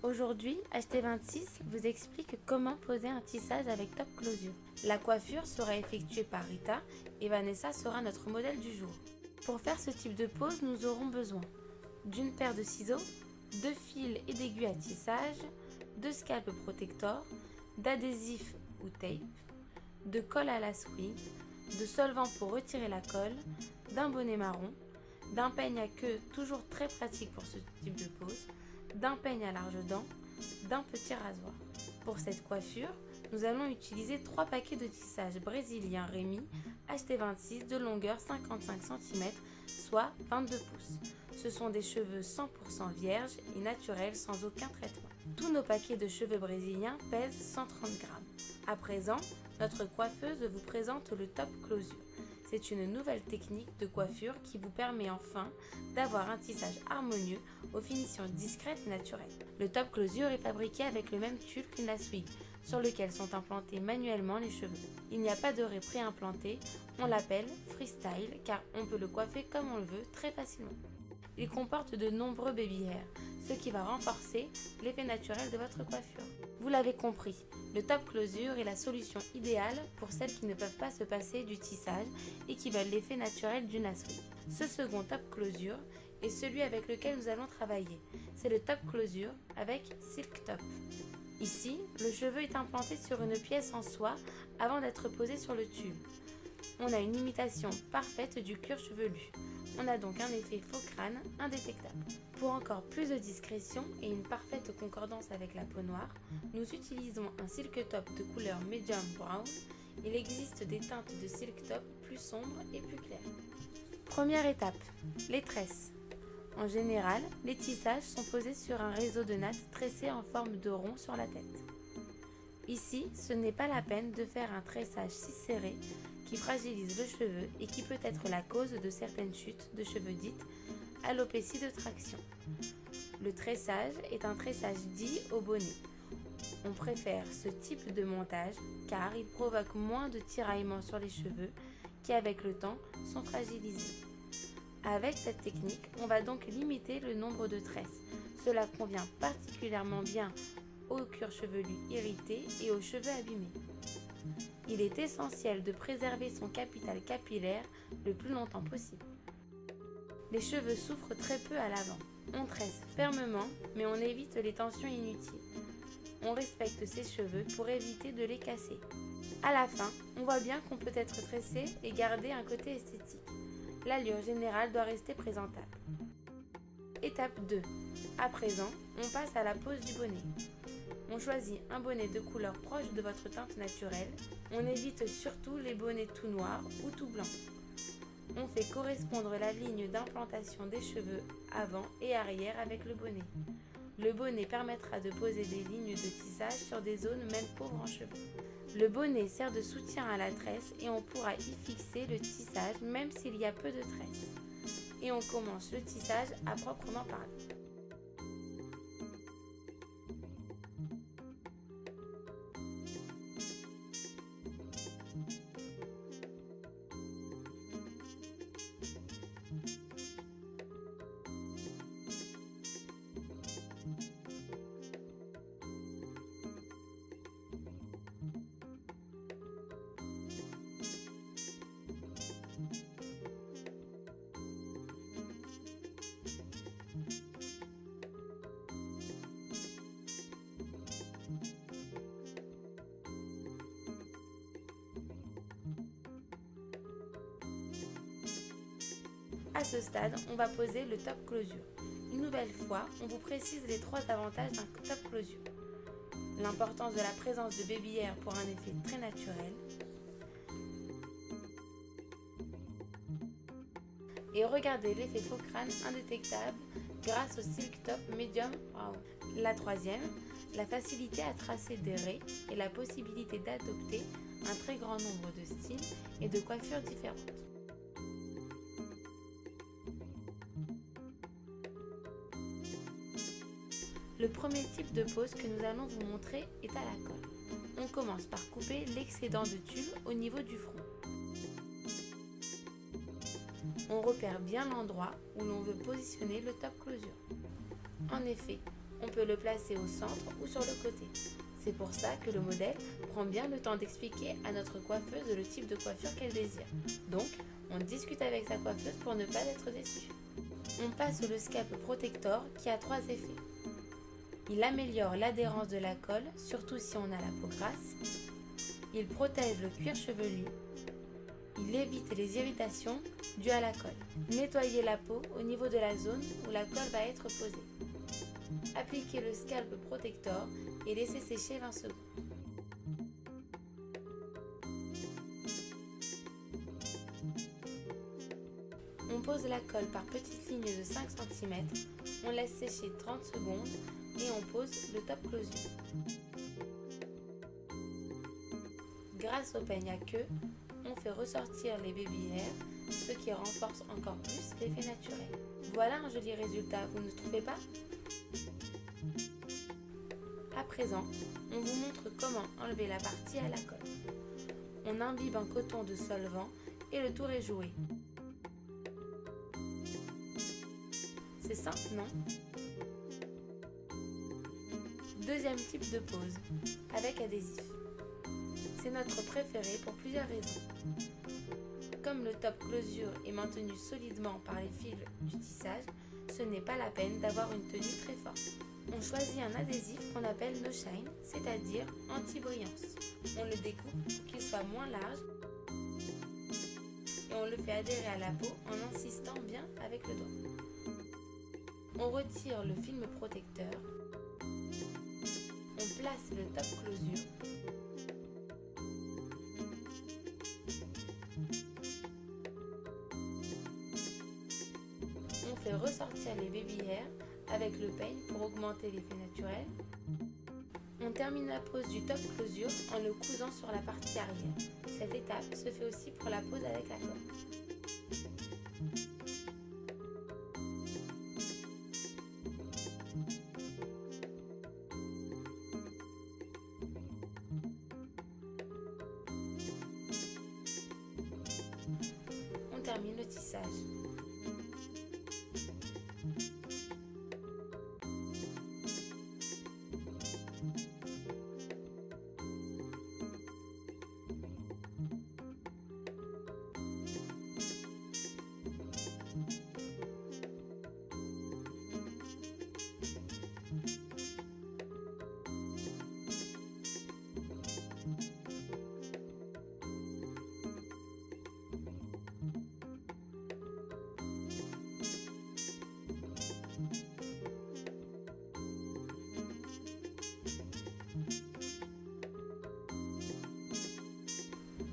Aujourd'hui, HT26 vous explique comment poser un tissage avec Top Closure. La coiffure sera effectuée par Rita et Vanessa sera notre modèle du jour. Pour faire ce type de pose, nous aurons besoin d'une paire de ciseaux, de fils et d'aiguilles à tissage, de scalp protector, d'adhésif ou tape, de colle à la swing, de solvant pour retirer la colle, d'un bonnet marron, d'un peigne à queue toujours très pratique pour ce type de pose, d'un peigne à larges dents, d'un petit rasoir. Pour cette coiffure, nous allons utiliser 3 paquets de tissage brésilien Rémy HT26 de longueur 55 cm, soit 22 pouces. Ce sont des cheveux 100% vierges et naturels sans aucun traitement. Tous nos paquets de cheveux brésiliens pèsent 130 g. À présent, notre coiffeuse vous présente le Top Closure. C'est une nouvelle technique de coiffure qui vous permet enfin d'avoir un tissage harmonieux aux finitions discrètes et naturelles. Le Top Closure est fabriqué avec le même tulle qu'une lace wig, sur lequel sont implantés manuellement les cheveux. Il n'y a pas de raie préimplantée, on l'appelle freestyle car on peut le coiffer comme on le veut très facilement. Il comporte de nombreux baby hairs, ce qui va renforcer l'effet naturel de votre coiffure. Vous l'avez compris, le Top Closure est la solution idéale pour celles qui ne peuvent pas se passer du tissage et qui veulent l'effet naturel d'une lace wig. Ce second Top Closure est celui avec lequel nous allons travailler. C'est le Top Closure avec Silk Top. Ici, le cheveu est implanté sur une pièce en soie avant d'être posé sur le tube. On a une imitation parfaite du cuir chevelu. On a donc un effet faux crâne indétectable. Pour encore plus de discrétion et une parfaite concordance avec la peau noire, nous utilisons un silk top de couleur medium brown. Il existe des teintes de silk top plus sombres et plus claires. Première étape, les tresses. En général, les tissages sont posés sur un réseau de nattes tressées en forme de rond sur la tête. Ici, ce n'est pas la peine de faire un tressage si serré qui fragilise le cheveu et qui peut être la cause de certaines chutes de cheveux dites alopécie de traction. Le tressage est un tressage dit au bonnet. On préfère ce type de montage car il provoque moins de tiraillements sur les cheveux qui avec le temps sont fragilisés. Avec cette technique, on va donc limiter le nombre de tresses. Cela convient particulièrement bien au cuir chevelu irrité et aux cheveux abîmés. Il est essentiel de préserver son capital capillaire le plus longtemps possible. Les cheveux souffrent très peu à l'avant. On tresse fermement, mais on évite les tensions inutiles. On respecte ses cheveux pour éviter de les casser. À la fin, on voit bien qu'on peut être tressé et garder un côté esthétique. L'allure générale doit rester présentable. Étape 2. À présent, on passe à la pose du bonnet. On choisit un bonnet de couleur proche de votre teinte naturelle. On évite surtout les bonnets tout noirs ou tout blancs. On fait correspondre la ligne d'implantation des cheveux avant et arrière avec le bonnet. Le bonnet permettra de poser des lignes de tissage sur des zones même pauvres en cheveux. Le bonnet sert de soutien à la tresse et on pourra y fixer le tissage même s'il y a peu de tresse. Et on commence le tissage à proprement parler. À ce stade, on va poser le Top Closure. Une nouvelle fois, on vous précise les 3 avantages d'un Top Closure. L'importance de la présence de baby hair pour un effet très naturel. Et regardez l'effet faux crâne indétectable grâce au Silk Top Medium Brown. La troisième, la facilité à tracer des raies et la possibilité d'adopter un très grand nombre de styles et de coiffures différentes. Le premier type de pose que nous allons vous montrer est à la colle. On commence par couper l'excédent de tube au niveau du front. On repère bien l'endroit où l'on veut positionner le Top Closure. En effet, On peut le placer au centre ou sur le côté. C'est pour ça que le modèle prend bien le temps d'expliquer à notre coiffeuse le type de coiffure qu'elle désire. Donc, on discute avec sa coiffeuse pour ne pas être déçu. On passe le Scalp Protector qui a 3 effets. Il améliore l'adhérence de la colle, surtout si on a la peau grasse. Il protège le cuir chevelu. Il évite les irritations dues à la colle. Nettoyez la peau au niveau de la zone où la colle va être posée. Appliquez le Scalp Protector et laissez sécher 20 secondes. On pose la colle par petites lignes de 5 cm, on laisse sécher 30 secondes et on pose le top closure. Grâce au peigne à queue, on fait ressortir les baby hairs, ce qui renforce encore plus l'effet naturel. Voilà un joli résultat, vous ne trouvez pas ? À présent, on vous montre comment enlever la partie à la colle. On imbibe un coton de solvant et le tour est joué. C'est simple, non ? Deuxième type de pose, avec adhésif. C'est notre préféré pour plusieurs raisons. Comme le top closure est maintenu solidement par les fils du tissage, ce n'est pas la peine d'avoir une tenue très forte. On choisit un adhésif qu'on appelle No Shine, c'est-à-dire anti-brillance. On le découpe pour qu'il soit moins large et on le fait adhérer à la peau en insistant bien avec le doigt. On retire le film protecteur, on place le top closure, on fait ressortir les baby hairs avec le peigne pour augmenter l'effet naturel. On termine la pose du top closure en le cousant sur la partie arrière. Cette étape se fait aussi pour la pose avec la colle. On termine le tissage.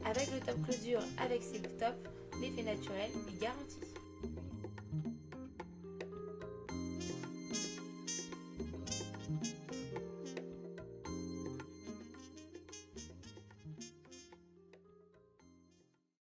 Avec le top closure avec Silk Top, l'effet naturel est garanti.